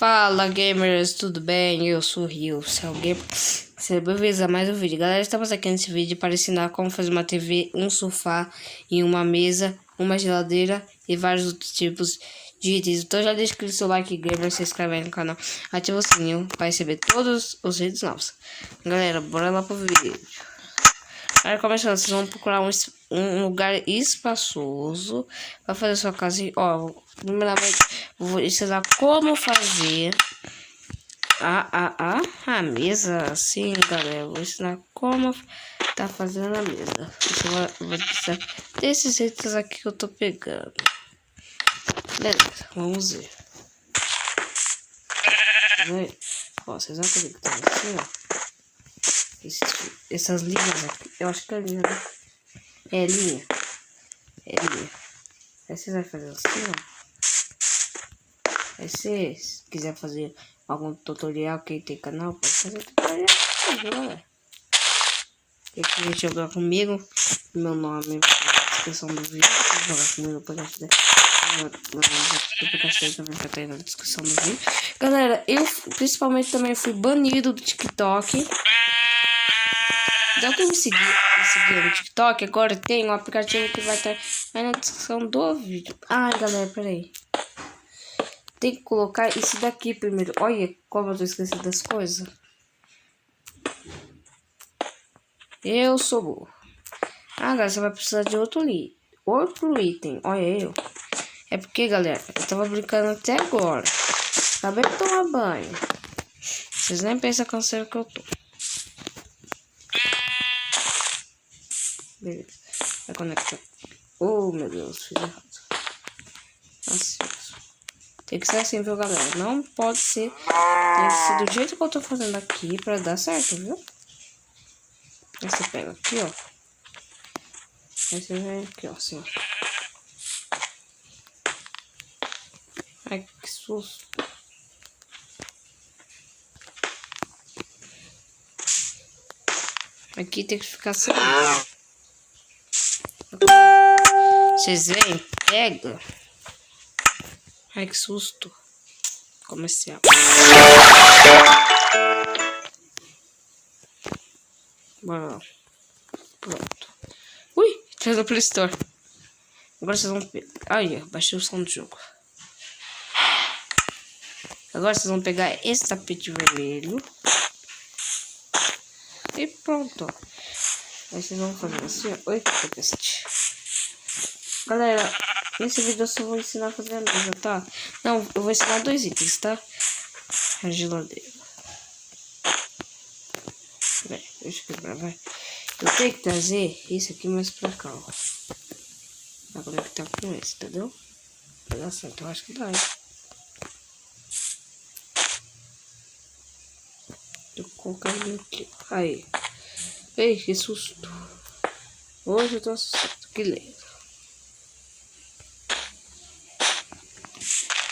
Fala gamers, tudo bem? Eu sou o Rio, seu gamer. Seja bem-vindo a mais um vídeo. Galera, estamos aqui nesse vídeo para ensinar como fazer uma TV, um sofá e uma mesa, uma geladeira e vários outros tipos de itens. Então já deixa aquele seu like gamer, se inscreve aí no canal, ativa o sininho para receber todos os vídeos novos. Galera, bora lá pro vídeo. Aí começando, vocês vão procurar um lugar espaçoso para fazer sua casa. Ó, primeiramente vou ensinar como fazer a mesa assim, galera. Vou ensinar como tá fazendo a mesa. Vou precisar desses itens aqui que eu tô pegando. Beleza, vamos ver. Ó, vocês vão poder que tá assim, ó. Essas linhas aqui, eu acho que é linha, né? É linha. Aí você vai fazer assim, ó. Aí se quiser fazer algum tutorial, quem tem canal, pode fazer tutorial, galera. Quem quiser jogar comigo, meu nome na descrição do vídeo. Jogar comigo, pode ajudar. O podcast também vai estar aí na descrição do vídeo. Galera, eu principalmente também fui banido do TikTok. Já que eu me seguir no TikTok, agora tem um aplicativo que vai estar aí na descrição do vídeo. Ai, galera, peraí. Tem que colocar isso daqui primeiro. Olha como eu tô esquecendo das coisas. Eu sou burro. Ah, galera, você vai precisar de outro item. Olha eu. É porque, galera, eu tava brincando até agora. Acabei de tomar banho. Vocês nem pensam quão sério que eu tô. Beleza. Vai conectar. Oh, meu Deus, fiz errado. Assim. Tem que ser assim, viu, galera? Não pode ser. Tem que ser do jeito que eu tô fazendo aqui pra dar certo, viu? Aí você pega aqui, ó. Aí você vem aqui, ó, assim, ó. Ai, que susto. Aqui tem que ficar assim. Vocês veem? Pega. Ai, que susto. Comercial. Bora lá. Pronto. Ui, fez o Play Store. Agora vocês vão pegar. Aí, baixei o som do jogo. Agora vocês vão pegar esse tapete vermelho. E pronto. Aí vocês vão fazer assim, ó. Oi, tapete. Galera, nesse vídeo eu só vou ensinar a fazer a mesa, tá? Não, eu vou ensinar dois itens, tá? A geladeira. Peraí, deixa eu quebrar, vai. Eu tenho que trazer isso aqui mais pra cá, ó. Pra conectar com esse, entendeu? Vai dar certo, eu acho que dá, hein? Tô colocando aqui. Aí. Ei, que susto. Hoje eu tô assustado. Que lindo.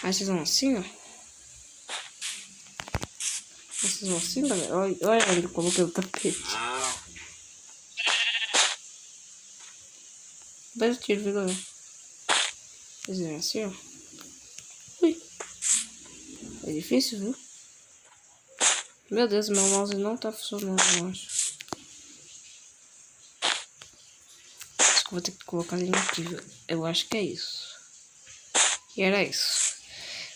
Aí vocês vão assim, ó. Vocês vão assim, galera. Olha onde eu coloquei o tapete. Depois eu tiro, viu, galera? Vocês vêm assim, ó. Ui. É difícil, viu? Meu Deus, meu mouse não tá funcionando, eu acho. Acho que eu vou ter que colocar ele aqui, viu? Eu acho que é isso. E era isso.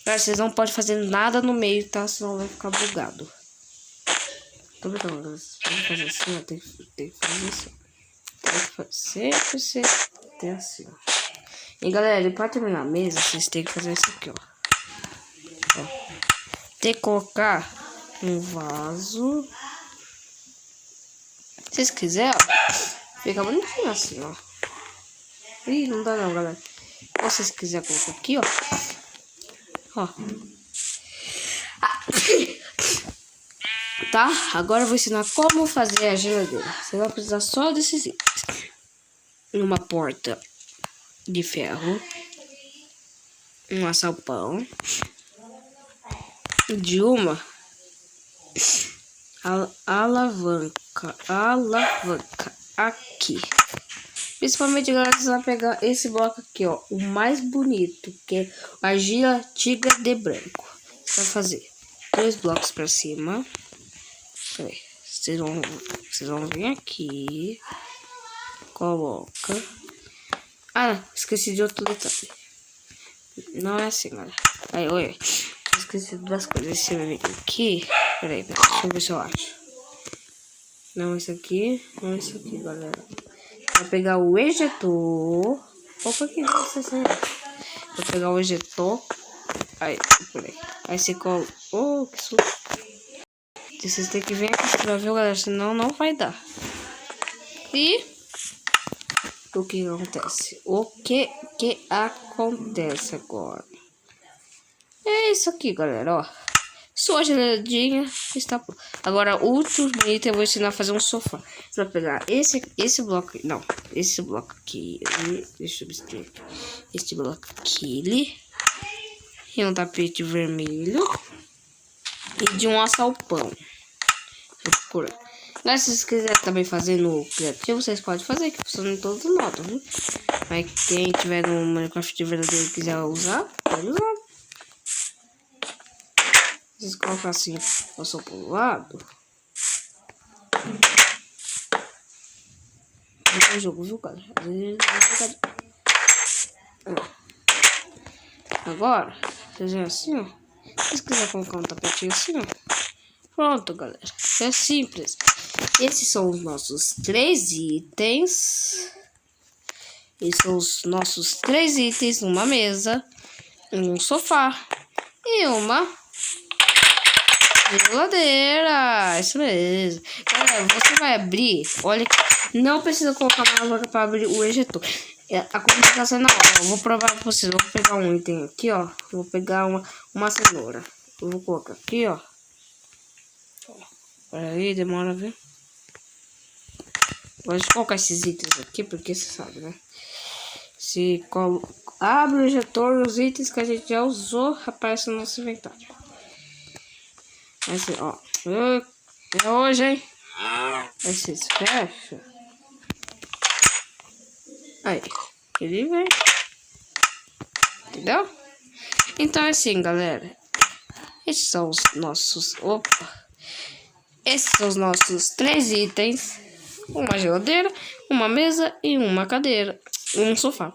Galera, vocês não podem fazer nada no meio, tá? Senão vai ficar bugado. Tô brincando, galera. Vocês podem fazer assim, ó. Tem que fazer assim. Sempre ser assim, ó. E galera, pra terminar a mesa, vocês têm que fazer isso aqui, ó. Tem que colocar um vaso. Se vocês quiserem, ó, fica bonitinho assim, ó. Ih, não dá não, galera. Ou se vocês quiserem colocar aqui, ó. Ó. Tá? Agora eu vou ensinar como fazer a geladeira. Você vai precisar só desses itens. Uma porta de ferro. Um açapão. De uma alavanca aqui. Principalmente, galera, você vai pegar esse bloco aqui, ó. O mais bonito, que é a argila tigre de branco. vai fazer 2 blocos pra cima. Peraí, vocês vão vir aqui. Coloca. Ah, esqueci de outro detalhe. Não é assim, galera. Aí, oi. Esqueci de duas coisas. Você vai vir aqui. Peraí, deixa eu ver se eu acho. Não, esse aqui. Não, esse aqui, galera. Vai pegar o ejetor. Opa, que isso aí. Vou pegar o ejetor. Aí, peraí. Aí você coloca. Oh, que susto. Vocês têm que vir aqui pra ver, galera. Senão não vai dar. E o que acontece? O que acontece agora? É isso aqui, galera, ó. Sua geladinha está pronta. Agora, o último item eu vou ensinar a fazer um sofá. Você vai pegar esse bloco. Não, esse bloco aqui. Deixa eu ver. Esse bloco aqui. E um tapete vermelho. E de um assalpão. Mas se vocês quiserem também fazer no criativo, vocês podem fazer, que funciona em todos os modos, viu? Mas quem tiver no Minecraft verdadeiro e quiser usar, pode usar. Vocês colocam assim, passou pro lado. Não é jogo, viu, cara? Agora, vocês veem assim, ó. Se vocês quiserem colocar um tapetinho assim, ó. Pronto, galera. É simples. Esses são os nossos 3 itens. Esses são os nossos 3 itens numa mesa, um sofá e uma geladeira. Isso mesmo. Galera, você vai abrir. Olha, não precisa colocar uma alavanca para abrir o ejetor. A comunicação na hora. Eu vou provar para vocês. Eu vou pegar um item aqui, ó. Vou pegar uma cenoura. Eu vou colocar aqui, ó. Peraí, demora, viu? Vou colocar esses itens aqui, porque você sabe, né? Se abre o ejetor, os itens que a gente já usou aparecem no nosso inventário. Assim, ó. É hoje, hein? Aí vocês fecham. Aí, ele vem. Entendeu? Então é assim, galera. Esses são os nossos... Opa! Esses são os nossos 3 itens. Uma geladeira, uma mesa e uma cadeira. Um sofá.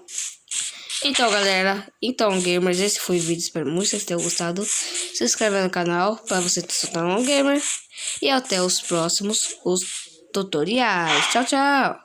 Então, galera. Então, gamers, esse foi o vídeo. Espero muito que vocês tenham gostado. Se inscreve no canal para você se tornar um gamer. E até os próximos tutoriais. Tchau, tchau.